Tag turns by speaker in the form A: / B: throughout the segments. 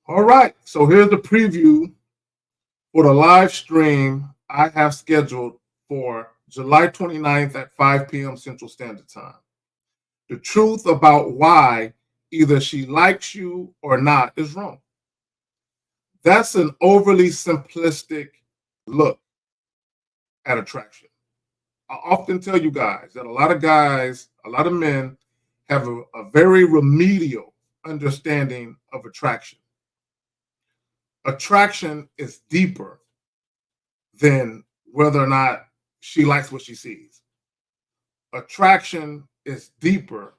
A: All right, so here's the preview for the live stream I have scheduled for July 29th at 5 p.m. Central Standard Time. The truth about why either she likes you or not is wrong. That's an overly simplistic look at attraction. I often tell you guys that a lot of guys, a lot of men have a very remedial understanding of attraction. Attraction is deeper than whether or not she likes what she sees. Attraction is deeper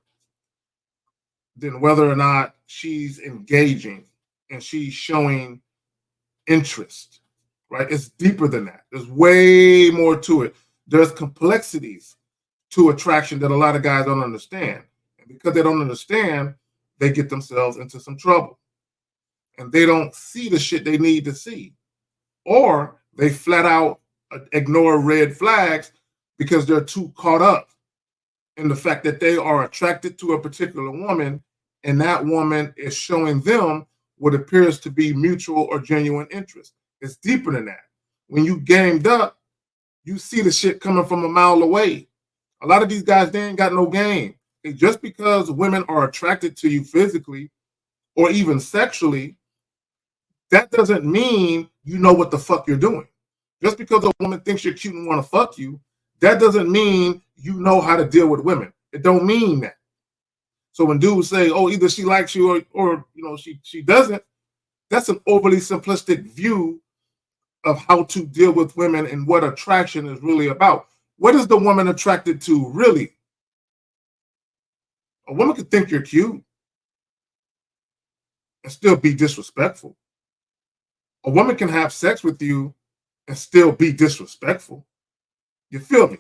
A: than whether or not she's engaging and she's showing interest, right? It's deeper than that. There's way more to it. There's complexities to attraction that a lot of guys don't understand. And because they don't understand, they get themselves into some trouble. And they don't see the shit they need to see. Or they flat out ignore red flags because they're too caught up in the fact that they are attracted to a particular woman and that woman is showing them what appears to be mutual or genuine interest. It's deeper than that. When you gamed up, you see the shit coming from a mile away. A lot of these guys, they ain't got no game. And just because women are attracted to you physically or even sexually, that doesn't mean you know what the fuck you're doing. Just because a woman thinks you're cute and want to fuck you, that doesn't mean you know how to deal with women. It don't mean that. So when dudes say, oh, either she likes you or you know, she doesn't, that's an overly simplistic view of how to deal with women and what attraction is really about. What is the woman attracted to really? A woman could think you're cute and still be disrespectful. A woman can have sex with you and still be disrespectful. You feel me?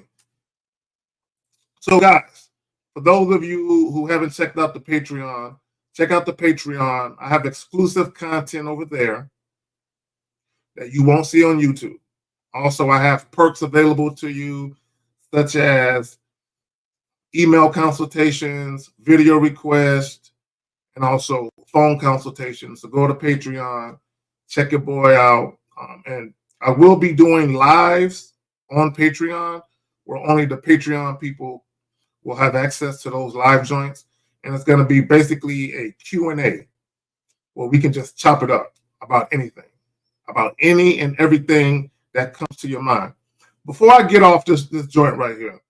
A: So, guys, for those of you who haven't checked out the Patreon, check out the Patreon. I have exclusive content over there that you won't see on YouTube. Also, I have perks available to you, such as email consultations, video requests, and also phone consultations. So go to Patreon, check your boy out. And I will be doing lives on Patreon where only the Patreon people will have access to those live joints. And it's going to be basically a Q&A where we can just chop it up about anything, about any and everything that comes to your mind. Before I get off this joint right here,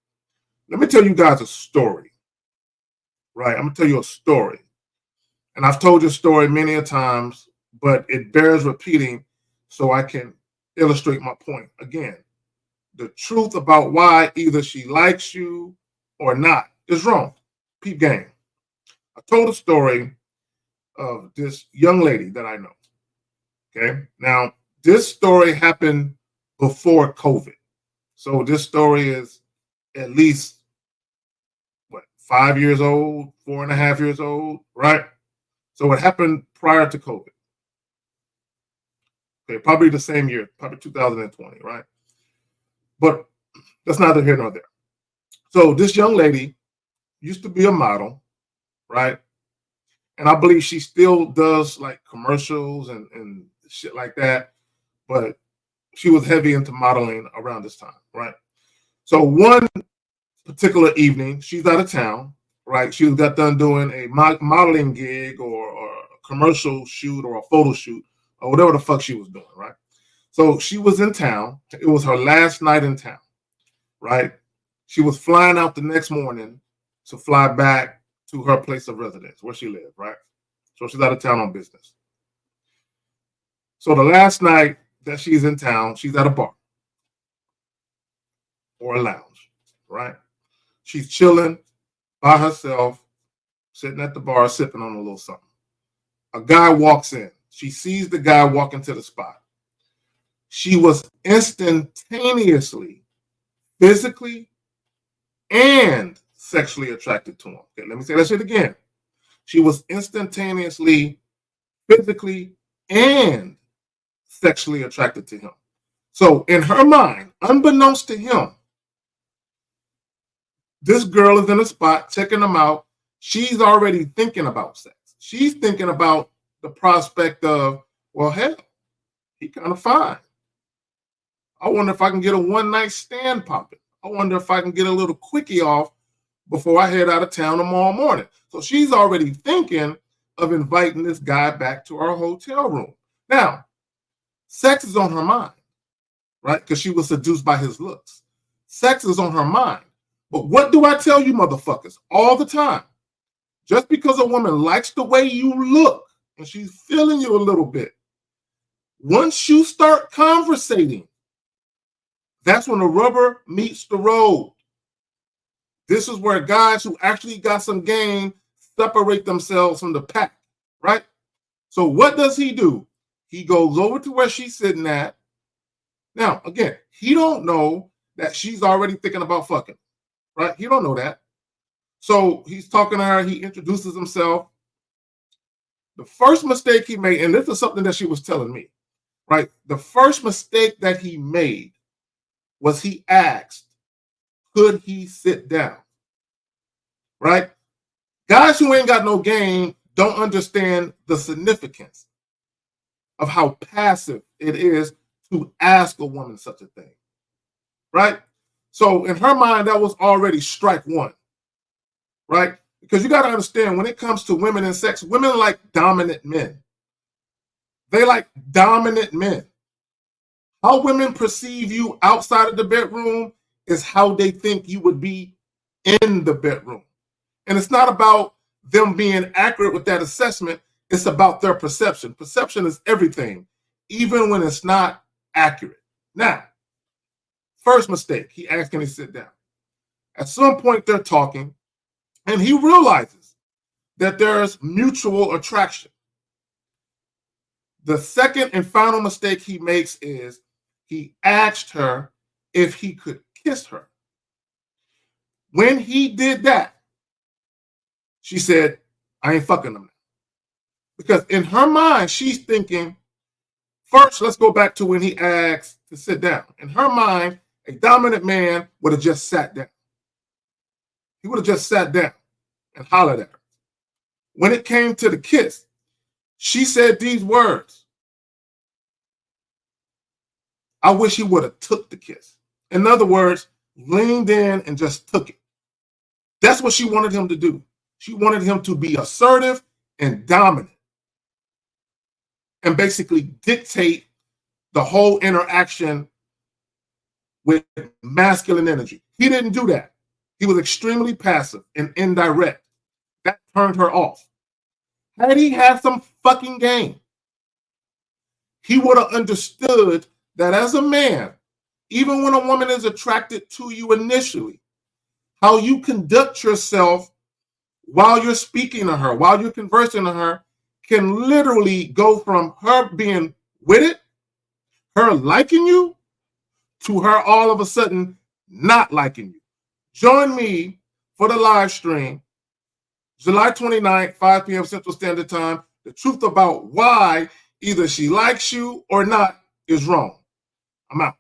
A: let me tell you guys a story, right? I'm going to tell you a story. And I've told this story many a times, but it bears repeating so I can illustrate my point. Again, the truth about why either she likes you or not is wrong. Peep game. I told a story of this young lady that I know. Okay. Now, this story happened before COVID. So this story is at least, 5 years old, 4.5 years old, right? So it happened prior to COVID. Okay, probably the same year, probably 2020, right? But that's neither here nor there. So this young lady used to be a model, right? And I believe she still does like commercials and shit like that. But she was heavy into modeling around this time, right? So one particular evening, she's out of town, right? She got done doing a modeling gig or a commercial shoot or a photo shoot or whatever the fuck she was doing, right? So she was in town. It was her last night in town, right? She was flying out the next morning to fly back to her place of residence where she lived, right? So she's out of town on business. So the last night that she's in town, she's at a bar or a lounge, right? She's chilling by herself, sitting at the bar, sipping on a little something. A guy walks in. She sees the guy walk into the spot. She was instantaneously, physically, and sexually attracted to him. Okay, let me say that shit again. She was instantaneously, physically, and sexually attracted to him. So in her mind, unbeknownst to him, this girl is in a spot checking him out. She's already thinking about sex. She's thinking about the prospect of, well, hell, he kind of fine. I wonder if I can get a one-night stand popping. I wonder if I can get a little quickie off before I head out of town tomorrow morning. So she's already thinking of inviting this guy back to our hotel room. Now, sex is on her mind, right? Because she was seduced by his looks. Sex is on her mind. But what do I tell you motherfuckers all the time? Just because a woman likes the way you look and she's feeling you a little bit, once you start conversating, that's when the rubber meets the road. This is where guys who actually got some game separate themselves from the pack, right? So what does he do? He goes over to where she's sitting at. Now, again, he don't know that she's already thinking about fucking, right? He don't know that. So he's talking to her. He introduces himself. The first mistake he made, and this is something that she was telling me, right? The first mistake that he made was he asked, could he sit down? Right? Guys who ain't got no game don't understand the significance of how passive it is to ask a woman such a thing. Right? So in her mind, that was already strike one. Right? Because you got to understand, when it comes to women and sex, women like dominant men. They like dominant men. How women perceive you outside of the bedroom is how they think you would be in the bedroom. And it's not about them being accurate with that assessment. It's about their perception. Perception is everything, even when it's not accurate. Now, first mistake, he asked, can he sit down? At some point, they're talking, and he realizes that there's mutual attraction. The second and final mistake he makes is he asked her if he could kiss her. When he did that, she said, I ain't fucking him now. Because in her mind, she's thinking, first, let's go back to when he asked to sit down. In her mind, a dominant man would have just sat down. He would have just sat down and hollered at her. When it came to the kiss, she said these words, I wish he would have took the kiss. In other words, leaned in and just took it. That's what she wanted him to do. She wanted him to be assertive and dominant and basically dictate the whole interaction with masculine energy. He didn't do that. He was extremely passive and indirect. That turned her off. Had he had some fucking game, he would have understood that as a man, even when a woman is attracted to you initially, how you conduct yourself while you're speaking to her, while you're conversing to her, can literally go from her being with it, her liking you, to her all of a sudden not liking you. Join me for the live stream, July 29th, 5 p.m. Central Standard Time. The truth about why either she likes you or not is wrong. I'm out.